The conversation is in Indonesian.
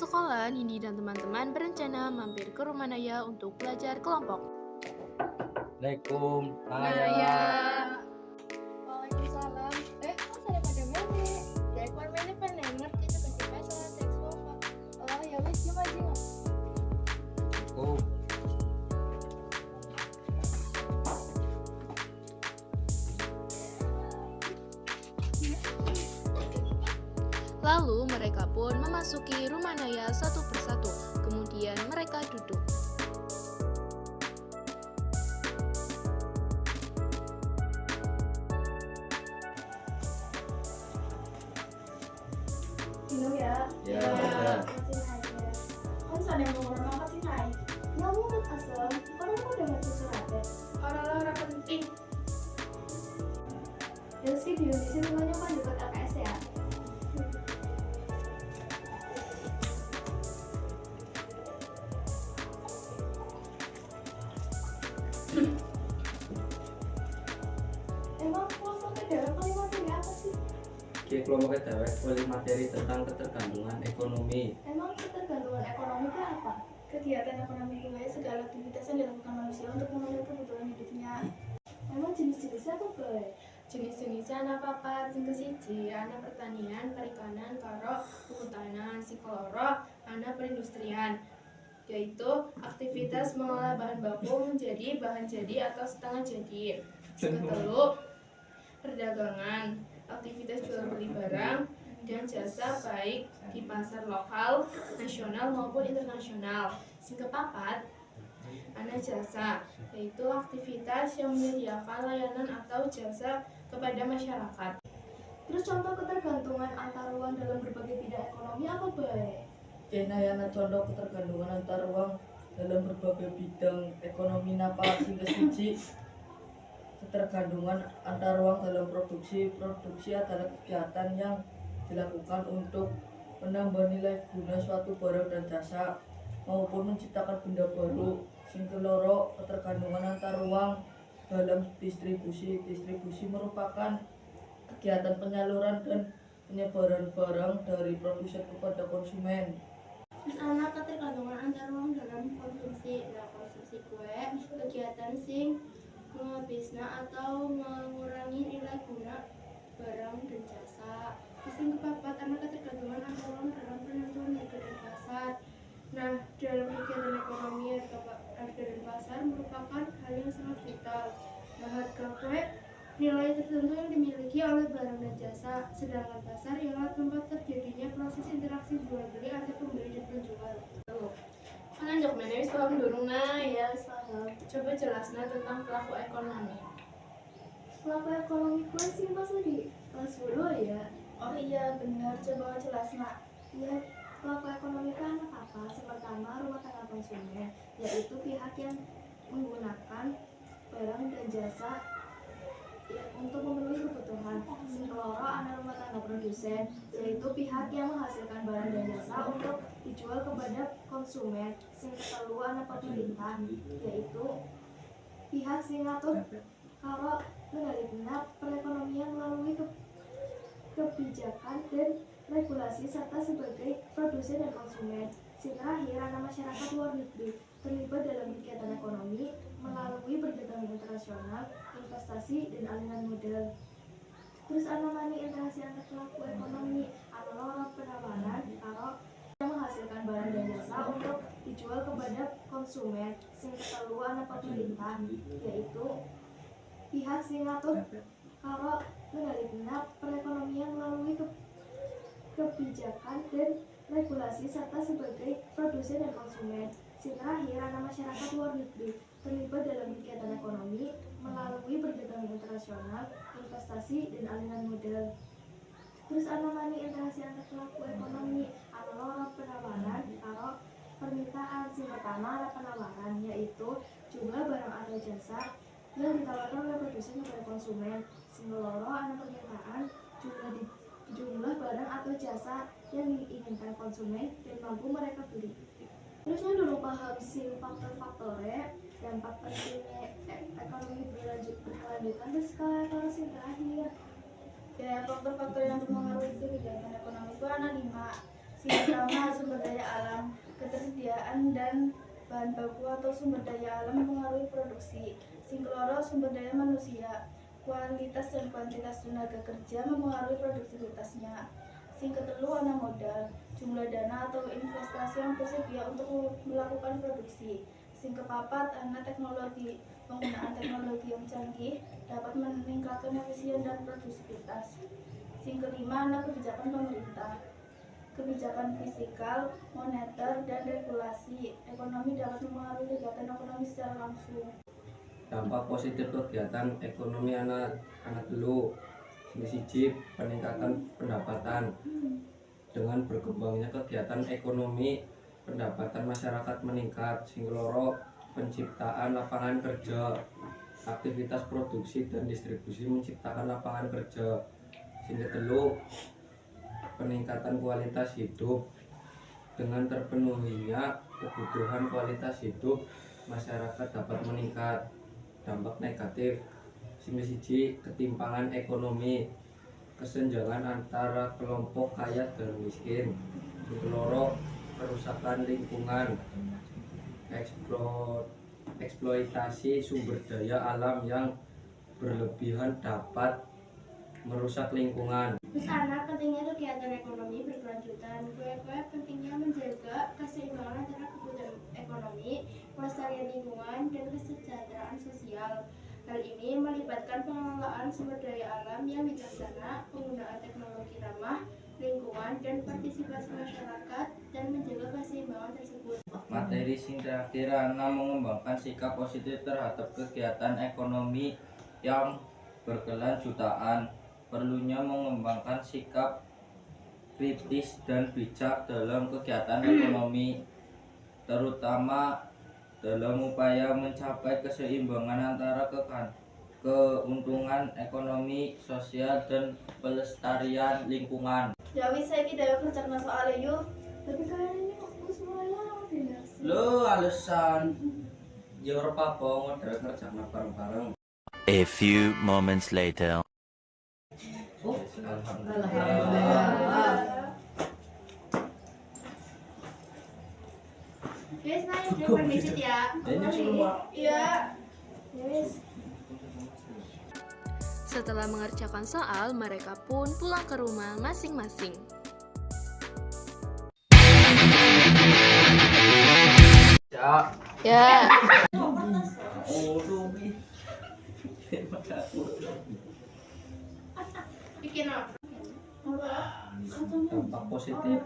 sekolah, Nindi dan teman-teman berencana mampir ke rumah Naya untuk belajar kelompok. Assalamualaikum, Naya. Waalaikumsalam. Kok ada pada mana? Dari kemarin mana pengen ngerti juga sih masalah teks apa. Oh ya wes gimana sih nggak? Assalamualaikum. Lalu mereka pun memasuki rumah Naya satu persatu. Kemudian mereka duduk. Minum ya. Ya, Masih aja. Kan sadar mau ngomong apa sih Nay? Nggak mau asal. Orang mau dengar suratnya. Orang penting. Ya sih di Indonesia namanya kan dekat LKS ya. Emang kelompok dalam kalimat ini apa sih? kelompok dewek oleh materi tentang ketergantungan ekonomi. Emang ketergantungan ekonomi itu apa? Kegiatan ekonomi itu segala aktivitas yang dilakukan manusia untuk memenuhi kebutuhan hidupnya. Emang jenis-jenisnya apa, Boy? Jenis-jenisnya ana papat, sing kesiji, ana pertanian, perikanan, karo kehutanan, sing keloro, ana perindustrian, yaitu aktivitas mengolah bahan baku menjadi bahan jadi atau setengah jadi. Sing ketelu, perdagangan, aktivitas jual beli barang dan jasa baik di pasar lokal, nasional maupun internasional. Sing kepapat, ana jasa, yaitu aktivitas yang menyediakan layanan atau jasa kepada masyarakat. Terus contoh ketergantungan antar uang dalam berbagai bidang ekonomi apa, Bay? Kenayana contoh ketergantungan antar uang dalam berbagai bidang ekonomi napa sing kesiji. Ketergantungan antar uang dalam produksi adalah kegiatan yang dilakukan untuk menambah nilai guna suatu barang dan jasa maupun menciptakan benda baru. Sing keloro, ketergantungan antar uang dalam distribusi merupakan kegiatan penyaluran dan penyebaran barang dari produsen kepada konsumen. Terus anak ketergantungan antar uang dalam konsumsi. Nah, konsumsi kue kegiatan sing menghabisnya atau mengurangi nilai guna barang dan jasa. Terus yang kepapat, anak ketergantungan antar uang dalam penentuan harga dan pasar. Nah, dalam kegiatan ekonomi harga dan pasar merupakan hal yang sangat vital. Nah, harga kue nilai tertentu yang dimiliki oleh barang dan jasa, sedangkan pasar ialah tempat terjadinya proses interaksi jual beli antara pembeli dan penjual. Kalian jawab mana wis paham dulu ya, paham. Coba jelasnya tentang pelaku ekonomi. Pelaku ekonomi kue sih pas di kelas 10 ya. Oh iya benar, coba jelasnya. Ya, pelaku ekonomi kan apa? Pertama rumah tangga konsumen, yaitu pihak yang menggunakan barang dan jasa untuk memenuhi kebutuhan. Sing keloro ana rumah tangga produsen, yaitu pihak yang menghasilkan barang dan jasa untuk dijual kepada konsumen. Sing ketelu ana pemerintah, yaitu pihak sing ngatur karo mengendalikan perekonomian melalui kebijakan dan regulasi serta sebagai produsen dan konsumen. Sing terakhir ana masyarakat luar negeri terlibat dalam kegiatan ekonomi melalui perdagangan internasional, investasi dan aliran modal. Terus ana mani interaksi antar pelaku ekonomi, ana loro penawaran karo yang menghasilkan barang dan jasa untuk dijual kepada konsumen. Sing ketelu ana pemerintah, yaitu pihak sing ngatur karo mengendalikan perekonomian melalui kebijakan dan regulasi serta sebagai produsen dan konsumen. Sing terakhir ana masyarakat luar negeri terlibat dalam kegiatan ekonomi melalui perdagangan internasional, investasi dan aliran modal. Terus ana mani interaksi antar pelaku ekonomi, ana loro penawaran karo permintaan. Sing pertama ana penawaran, yaitu jumlah barang atau jasa yang ditawarkan oleh produsen kepada konsumen. Sing loro ana permintaan, jumlah barang atau jasa yang diinginkan konsumen dan mampu mereka beli. Terusnya dulu paham sing faktor-faktornya, dampak pentingnya ekonomi berkelanjutan, terus kalau sing terakhir ya faktor-faktor yang mempengaruhi kegiatan ekonomi itu ada 5. Sing pertama sumber daya alam, ketersediaan dan bahan baku atau sumber daya alam mempengaruhi produksi. Sing keloro sumber daya manusia, kualitas dan kuantitas tenaga kerja mempengaruhi produktivitasnya. Sing ketelu ana modal, jumlah dana atau investasi yang tersedia untuk melakukan produksi. Sing kepapat ana teknologi, penggunaan teknologi yang canggih dapat meningkatkan efisien dan produktivitas. Sing kelima ana kebijakan pemerintah. Kebijakan fiskal, moneter, dan regulasi ekonomi dapat mempengaruhi kegiatan ekonomi secara langsung. Dampak positif kegiatan ekonomi anak dulu siji peningkatan pendapatan. Dengan berkembangnya kegiatan ekonomi, pendapatan masyarakat meningkat. Sing loro penciptaan lapangan kerja. Aktivitas produksi dan distribusi menciptakan lapangan kerja. Sing ketelu peningkatan kualitas hidup. Dengan terpenuhinya kebutuhan kualitas hidup, masyarakat dapat meningkat. Dampak negatif sing siji ketimpangan ekonomi, kesenjangan antara kelompok kaya dan miskin. Sing keloro kerusakan lingkungan, eksploitasi sumber daya alam yang berlebihan dapat merusak lingkungan. Kesana pentingnya kegiatan ekonomi berkelanjutan. Kue pentingnya menjaga keseimbangan antara kebutuhan ekonomi, kelestarian lingkungan, dan kesejahteraan sosial. Hal ini melibatkan pengelolaan sumber daya alam yang bijaksana, penggunaan teknologi ramah lingkungan, dan partisipasi masyarakat dan menjaga keseimbangan tersebut. Materi sing terakhir ana mengembangkan sikap positif terhadap kegiatan ekonomi yang berkelanjutan. Perlunya mengembangkan sikap kritis dan bijak dalam kegiatan ekonomi, terutama dalam upaya mencapai keseimbangan antara keuntungan ekonomi, sosial, dan pelestarian lingkungan. Ya wis saiki dhewe kerjaan soal yuk. Tapi kayaknya aku semuanya tidak. Lo alasan ya ora apa-apa dhewe kerjane bareng-bareng. A few moments later. Alhamdulillah. Guys, nah ini permisi ya. Iya. Yes. Setelah mengerjakan soal, mereka pun pulang ke rumah masing-masing. Ya. Bikin apa? Dampak positif